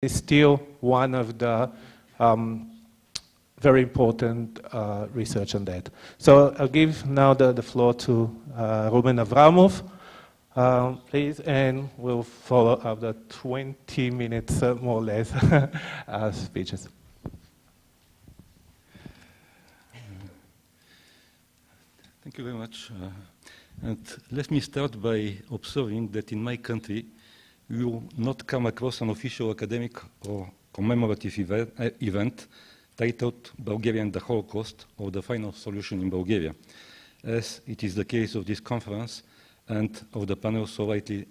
is still one of the very important research on that. So I'll give now the floor to Roumen Avramov, please, and we'll follow up the 20 minutes, more or less, speeches. Thank you very much. And let me start by observing that in my country, you will not come across an official academic or commemorative event titled Bulgaria and the Holocaust or the Final Solution in Bulgaria, as it is the case of this conference and of the panel so rightly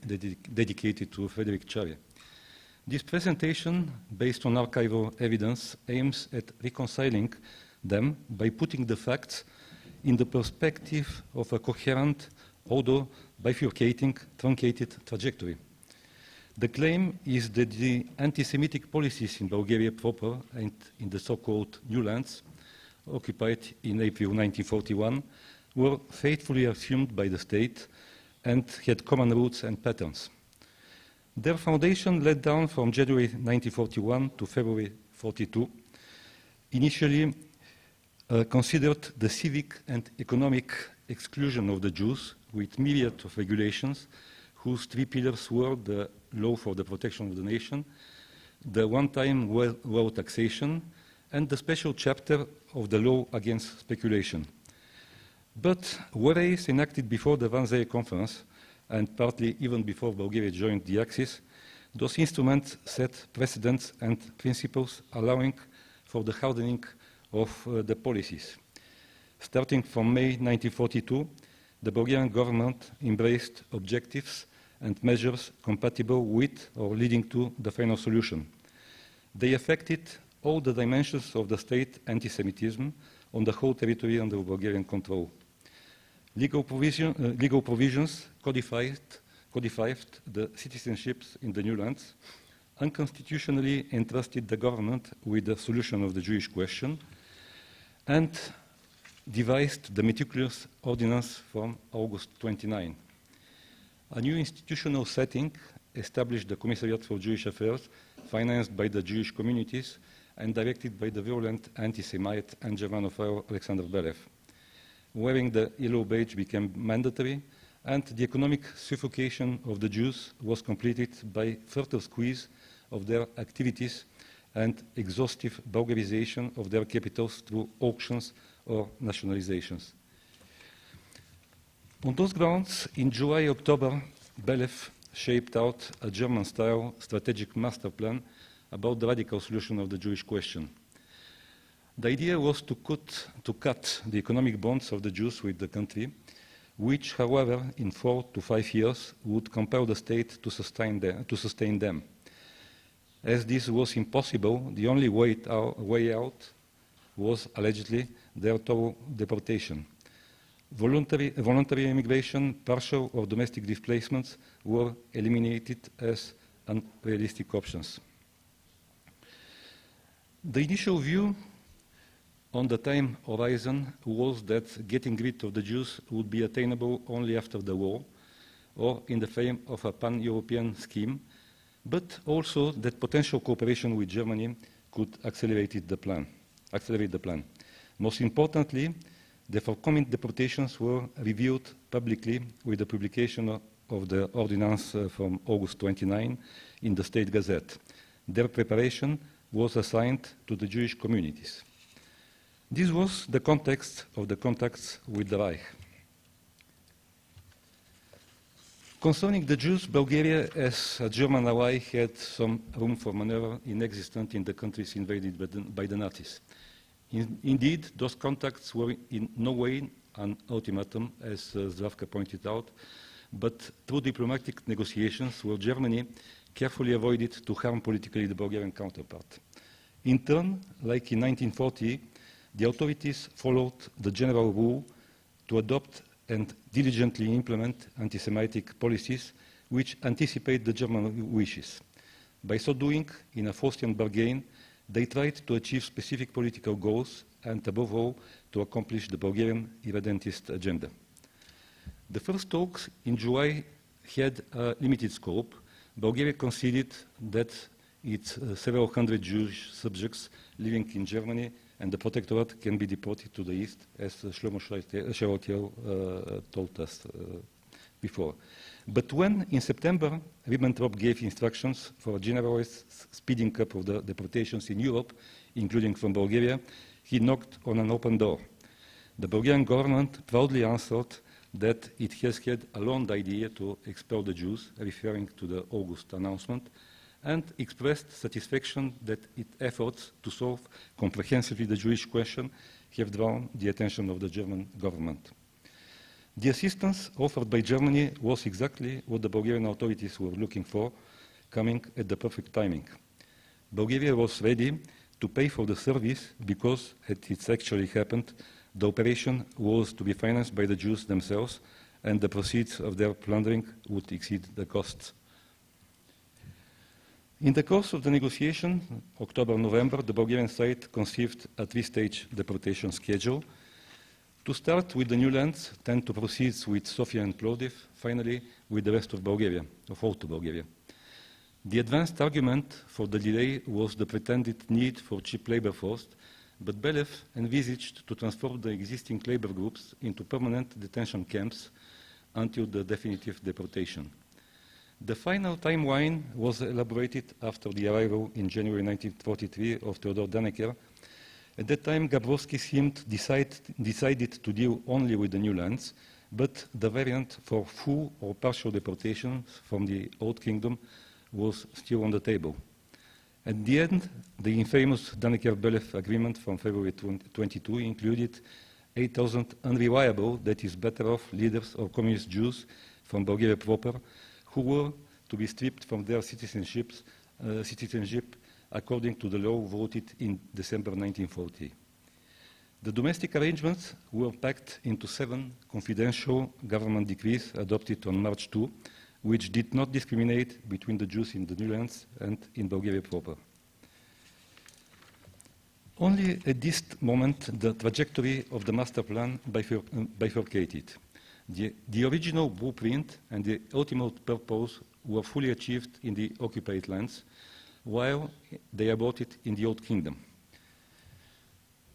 dedicated to Frederick Cherry. This presentation, based on archival evidence, aims at reconciling them by putting the facts in the perspective of a coherent, although bifurcating, truncated trajectory. The claim is that the anti-Semitic policies in Bulgaria proper and in the so-called New Lands, occupied in April 1941, were faithfully assumed by the state and had common roots and patterns. Their foundation led down from January 1941 to February 1942, initially considered the civic and economic exclusion of the Jews with myriad of regulations whose three pillars were the law for the protection of the nation, the one-time wealth taxation, and the special chapter of the law against speculation. But whereas enacted before the Wannsee Conference, and partly even before Bulgaria joined the Axis, those instruments set precedents and principles allowing for the hardening of the policies. Starting from May 1942, the Bulgarian government embraced objectives and measures compatible with or leading to the final solution. They affected all the dimensions of the state anti-Semitism on the whole territory under Bulgarian control. Legal provisions codified the citizenships in the new lands, unconstitutionally entrusted the government with the solution of the Jewish question, and devised the meticulous ordinance from August 29. A new institutional setting established the Commissariat for Jewish Affairs, financed by the Jewish communities and directed by the virulent anti-Semite and Germanophile Alexander Belev. Wearing the yellow badge became mandatory, and the economic suffocation of the Jews was completed by further squeeze of their activities and exhaustive Bulgarization of their capitals through auctions or nationalizations. On those grounds, in July-October, Belev shaped out a German-style strategic master plan about the radical solution of the Jewish question. The idea was to cut the economic bonds of the Jews with the country, which, however, in 4 to 5 years would compel the state to sustain them. As this was impossible, the only way out was allegedly their total deportation. Voluntary immigration, partial or domestic displacements were eliminated as unrealistic options. The initial view on the time horizon was that getting rid of the Jews would be attainable only after the war or in the frame of a pan-European scheme, but also that potential cooperation with Germany could accelerate the plan. Most importantly, the forthcoming deportations were reviewed publicly with the publication of the ordinance from August 29 in the State Gazette. Their preparation was assigned to the Jewish communities. This was the context of the contacts with the Reich. Concerning the Jews, Bulgaria, as a German ally, had some room for maneuver inexistent in the countries invaded by the Nazis. Indeed, those contacts were in no way an ultimatum, as Zdravka pointed out, but through diplomatic negotiations where Germany carefully avoided to harm politically the Bulgarian counterpart. In turn, like in 1940, the authorities followed the general rule to adopt and diligently implement anti-Semitic policies which anticipate the German wishes. By so doing, in a Faustian bargain, they tried to achieve specific political goals and, above all, to accomplish the Bulgarian irredentist agenda. The first talks in July had a limited scope. Bulgaria conceded that its several hundred Jewish subjects living in Germany, and the protectorate can be deported to the east, as Shlomo Sherotiel told us before. But when, in September, Ribbentrop gave instructions for a generalized speeding up of the deportations in Europe, including from Bulgaria, he knocked on an open door. The Bulgarian government proudly answered that it has had alone the idea to expel the Jews, referring to the August announcement, and expressed satisfaction that its efforts to solve comprehensively the Jewish question have drawn the attention of the German government. The assistance offered by Germany was exactly what the Bulgarian authorities were looking for, coming at the perfect timing. Bulgaria was ready to pay for the service because, as it actually happened, the operation was to be financed by the Jews themselves, and the proceeds of their plundering would exceed the costs. In the course of the negotiation, October-November, the Bulgarian side conceived a three-stage deportation schedule. To start with the new lands, then to proceed with Sofia and Plovdiv, finally with the rest of Bulgaria, of all to Bulgaria. The advanced argument for the delay was the pretended need for cheap labor force, but Belev envisaged to transform the existing labor groups into permanent detention camps until the definitive deportation. The final timeline was elaborated after the arrival in January 1943 of Theodor Dannecker. At that time, Gabrovsky seemed decided to deal only with the new lands, but the variant for full or partial deportation from the Old Kingdom was still on the table. At the end, the infamous Dannecker-Belev agreement from February 22 included 8,000 unreliable, that is better off, leaders of communist Jews from Bulgaria proper, who were to be stripped from their citizenship according to the law voted in December 1940. The domestic arrangements were packed into 7 confidential government decrees adopted on March 2, which did not discriminate between the Jews in the new lands and in Bulgaria proper. Only at this moment the trajectory of the master plan bifurcated. The original blueprint and the ultimate purpose were fully achieved in the occupied lands, while they aborted in the Old Kingdom.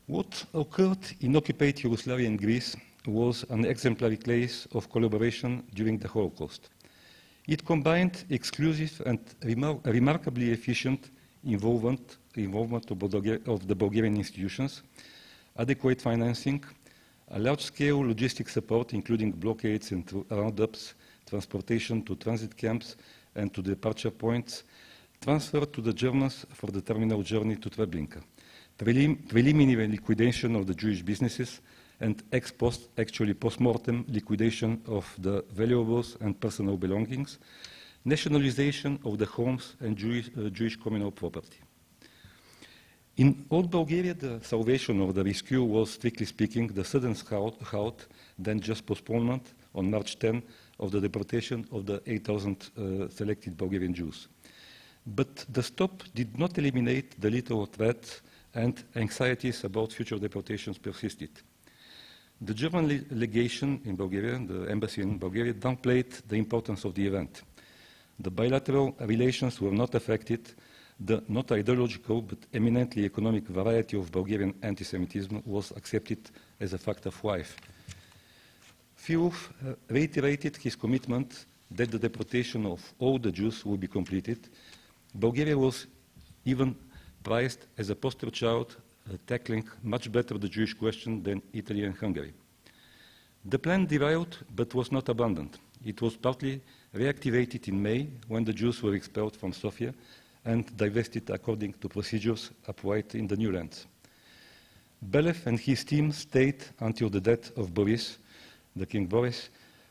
What occurred in occupied Yugoslavia and Greece was an exemplary case of collaboration during the Holocaust. It combined exclusive and remarkably efficient involvement of the Bulgarian institutions, adequate financing, a large-scale logistic support, including blockades and roundups, transportation to transit camps and to departure points, transfer to the Germans for the terminal journey to Treblinka, preliminary liquidation of the Jewish businesses, and ex post, actually post-mortem liquidation of the valuables and personal belongings, nationalization of the homes and Jewish communal property. In Old Bulgaria, the salvation of the rescue was, strictly speaking, the sudden halt, then just postponement on March 10 of the deportation of the 8,000 selected Bulgarian Jews. But the stop did not eliminate the little threats, and anxieties about future deportations persisted. The German legation in Bulgaria, the embassy in Bulgaria, downplayed the importance of the event. The bilateral relations were not affected. The not ideological but eminently economic variety of Bulgarian anti-Semitism was accepted as a fact of life. Filov reiterated his commitment that the deportation of all the Jews will be completed. Bulgaria was even prized as a poster child, tackling much better the Jewish question than Italy and Hungary. The plan derailed but was not abandoned. It was partly reactivated in May when the Jews were expelled from Sofia and divested according to procedures applied in the new lands. Belev and his team stayed until the death of Boris, the King Boris.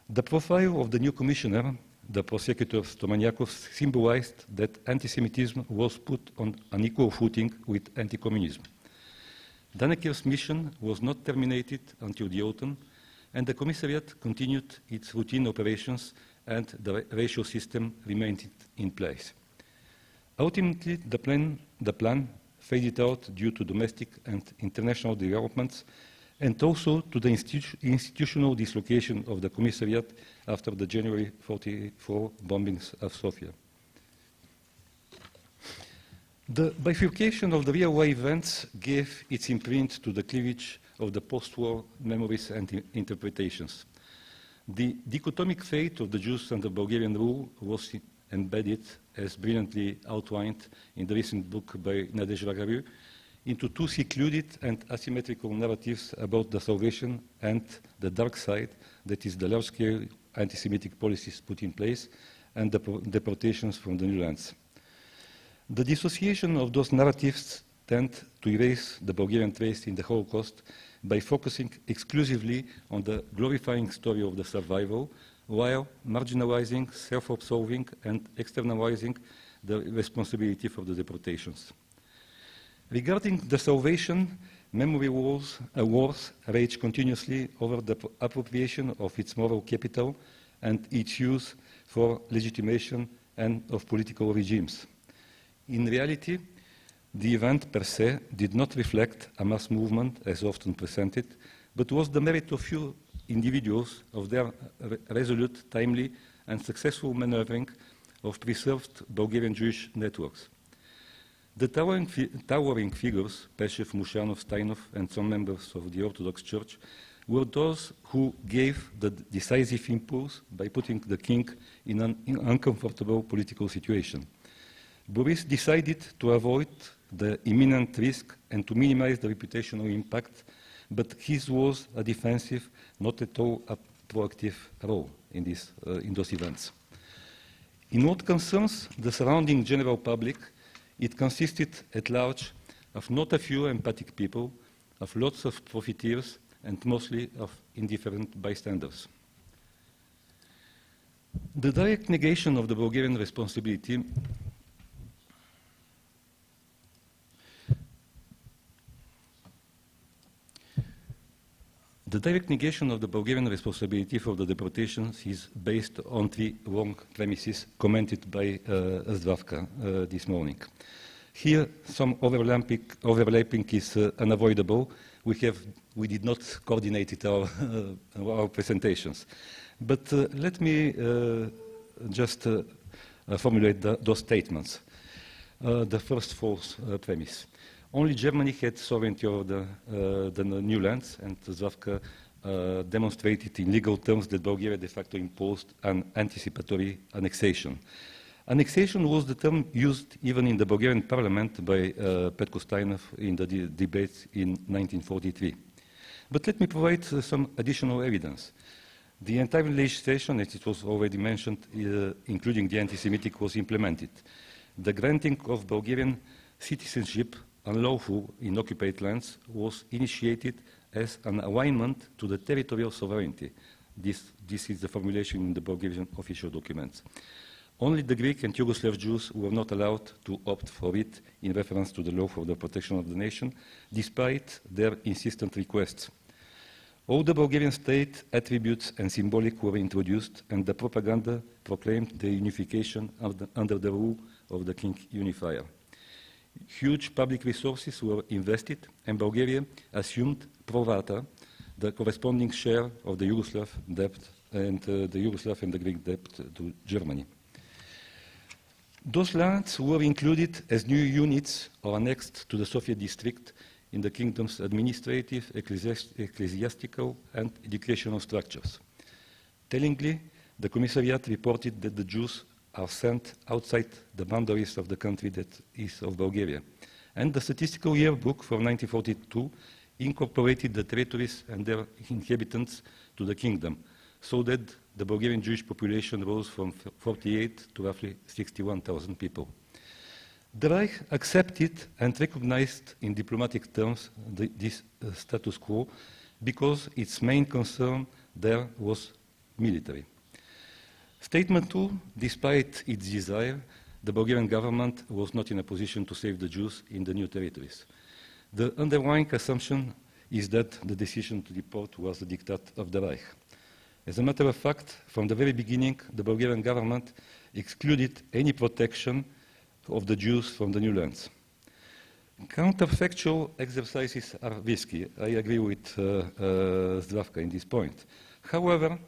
The profile of the new commissioner, the prosecutor Stomaniakov, symbolized that anti-Semitism was put on an equal footing with anti-communism. Dannekir's mission was not terminated until the autumn, and the commissariat continued its routine operations and the ratio system remained in place. Ultimately, the plan faded out due to domestic and international developments and also to the institutional dislocation of the commissariat after the January 44 bombings of Sofia. The bifurcation of the real-life events gave its imprint to the cleavage of the post-war memories and interpretations. The dichotomic fate of the Jews under Bulgarian rule was embedded, as brilliantly outlined in the recent book by Nadezh Vagaru, into two secluded and asymmetrical narratives about the salvation and the dark side, that is the large-scale anti-Semitic policies put in place and the deportations from the new lands. The dissociation of those narratives tend to erase the Bulgarian trace in the Holocaust by focusing exclusively on the glorifying story of the survival, while marginalizing, self-absolving, and externalizing the responsibility for the deportations. Regarding the salvation, memory wars rage continuously over the appropriation of its moral capital and its use for legitimation and of political regimes. In reality, the event per se did not reflect a mass movement as often presented, but was the merit of few individuals of their resolute, timely, and successful maneuvering of preserved Bulgarian Jewish networks. The towering figures, Peshev, Mushanov, Steinov, and some members of the Orthodox Church, were those who gave the decisive impulse by putting the king in an uncomfortable political situation. Boris decided to avoid the imminent risk and to minimize the reputational impact, but his was a defensive, not at all a proactive role in those events. In what concerns the surrounding general public, it consisted at large of not a few empathic people, of lots of profiteers, and mostly of indifferent bystanders. The direct negation of the Bulgarian responsibility The direct negation of the Bulgarian responsibility for the deportations is based on three wrong premises commented by Zdravka this morning. Here, some overlapping is unavoidable. We did not coordinate our presentations. But let me just formulate those statements. The first false premise. Only Germany had sovereignty over the new lands, and Zdravka demonstrated in legal terms that Bulgaria de facto imposed an anticipatory annexation. Annexation was the term used even in the Bulgarian parliament by Petko Steinov in the debates in 1943. But let me provide some additional evidence. The entire legislation, as it was already mentioned, including the anti-Semitic, was implemented. The granting of Bulgarian citizenship unlawful in occupied lands was initiated as an alignment to the territorial sovereignty. This is the formulation in the Bulgarian official documents. Only the Greek and Yugoslav Jews were not allowed to opt for it in reference to the law for the protection of the nation, despite their insistent requests. All the Bulgarian state attributes and symbolic were introduced, and the propaganda proclaimed the unification under the rule of the King Unifier. Huge public resources were invested, and Bulgaria assumed pro rata the corresponding share of the Yugoslav debt and the Yugoslav and the Greek debt to Germany. Those lands were included as new units or annexed to the Soviet district in the kingdom's administrative, ecclesiastical, and educational structures. Tellingly, the commissariat reported that the Jews are sent outside the boundaries of the country that is of Bulgaria. And the statistical yearbook for 1942 incorporated the territories and their inhabitants to the kingdom, so that the Bulgarian Jewish population rose from 48 to roughly 61,000 people. The Reich accepted and recognized in diplomatic terms this status quo because its main concern there was military. Statement 2, despite its desire, the Bulgarian government was not in a position to save the Jews in the new territories. The underlying assumption is that the decision to deport was the diktat of the Reich. As a matter of fact, from the very beginning, the Bulgarian government excluded any protection of the Jews from the new lands. Counterfactual exercises are risky. I agree with Zdravka in this point. However,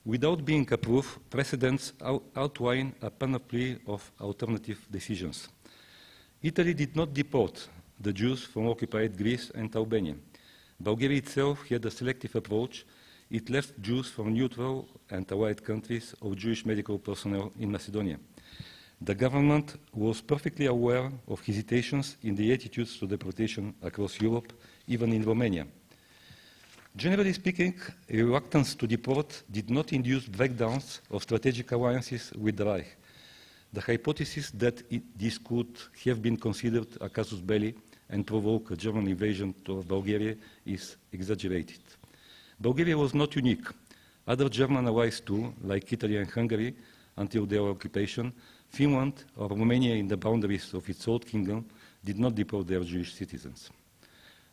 without being approved, precedents outline a panoply of alternative decisions. Italy did not deport the Jews from occupied Greece and Albania. Bulgaria itself had a selective approach. It left Jews from neutral and allied countries of Jewish medical personnel in Macedonia. The government was perfectly aware of hesitations in the attitudes to deportation across Europe, even in Romania. Generally speaking, reluctance to deport did not induce breakdowns of strategic alliances with the Reich. The hypothesis that this could have been considered a casus belli and provoke a German invasion of Bulgaria is exaggerated. Bulgaria was not unique. Other German allies too, like Italy and Hungary, until their occupation, Finland or Romania in the boundaries of its old kingdom did not deport their Jewish citizens.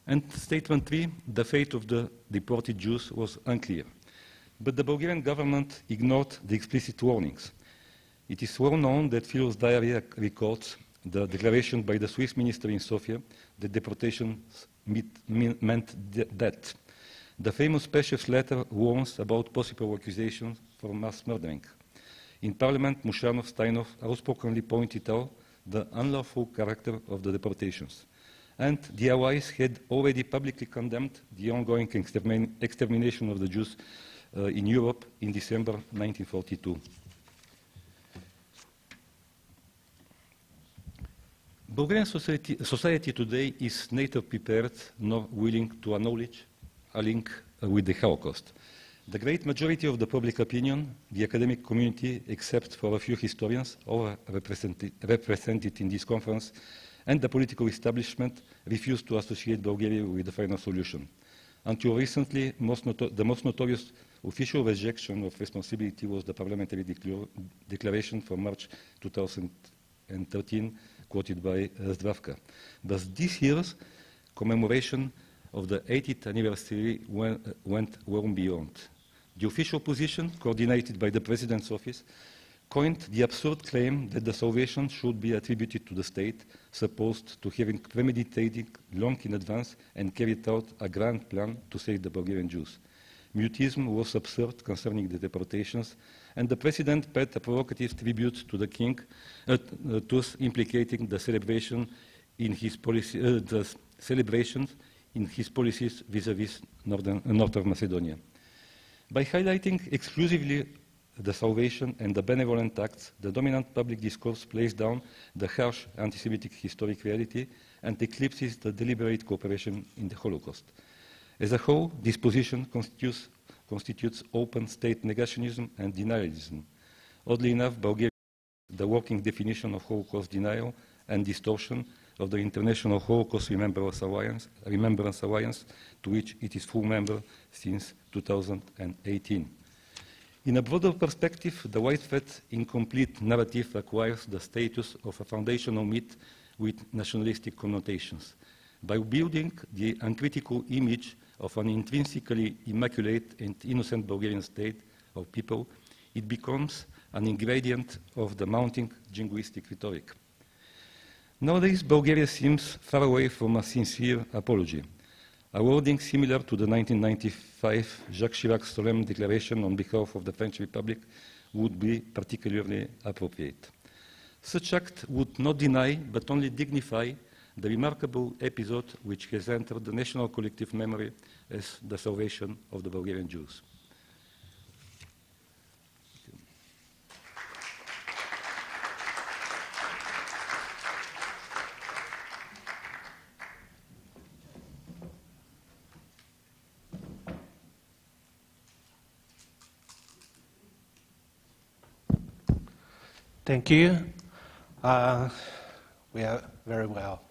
And statement 3, the fate of the deported Jews was unclear. But the Bulgarian government ignored the explicit warnings. It is well known that Philo's diary records the declaration by the Swiss minister in Sofia that deportations meant death. The famous Peshev's letter warns about possible accusations for mass murdering. In Parliament, Musharraf Steinhoff outspokenly pointed out the unlawful character of the deportations. And the Allies had already publicly condemned the ongoing extermination of the Jews in Europe in December 1942. Bulgarian society today is neither prepared nor willing to acknowledge a link with the Holocaust. The great majority of the public opinion, the academic community, except for a few historians, all represented in this conference, and the political establishment refused to associate Bulgaria with the final solution. Until recently, the most notorious official rejection of responsibility was the parliamentary declaration from March 2013, quoted by Zdravka. But this year's commemoration of the 80th anniversary went well beyond. The official position, coordinated by the President's office, coined the absurd claim that the salvation should be attributed to the state, supposed to having premeditated long in advance and carried out a grand plan to save the Bulgarian Jews. Mutism was absurd concerning the deportations, and the President paid a provocative tribute to the King, thus implicating the celebration in his policy, the celebrations in his policies vis-à-vis Northern Macedonia. By highlighting exclusively the salvation and the benevolent acts, the dominant public discourse plays down the harsh anti-Semitic historic reality and eclipses the deliberate cooperation in the Holocaust. As a whole, this position constitutes open state negationism and denialism. Oddly enough, Bulgaria is the working definition of Holocaust denial and distortion of the International Holocaust Remembrance Alliance, to which it is full member since 2018. In a broader perspective, the widespread incomplete narrative acquires the status of a foundational myth with nationalistic connotations. By building the uncritical image of an intrinsically immaculate and innocent Bulgarian state of people, it becomes an ingredient of the mounting jingoistic rhetoric. Nowadays, Bulgaria seems far away from a sincere apology. A wording similar to the 1995 Jacques Chirac's solemn declaration on behalf of the French Republic would be particularly appropriate. Such act would not deny, but only dignify, the remarkable episode which has entered the national collective memory as the salvation of the Bulgarian Jews. Thank you. We are very well.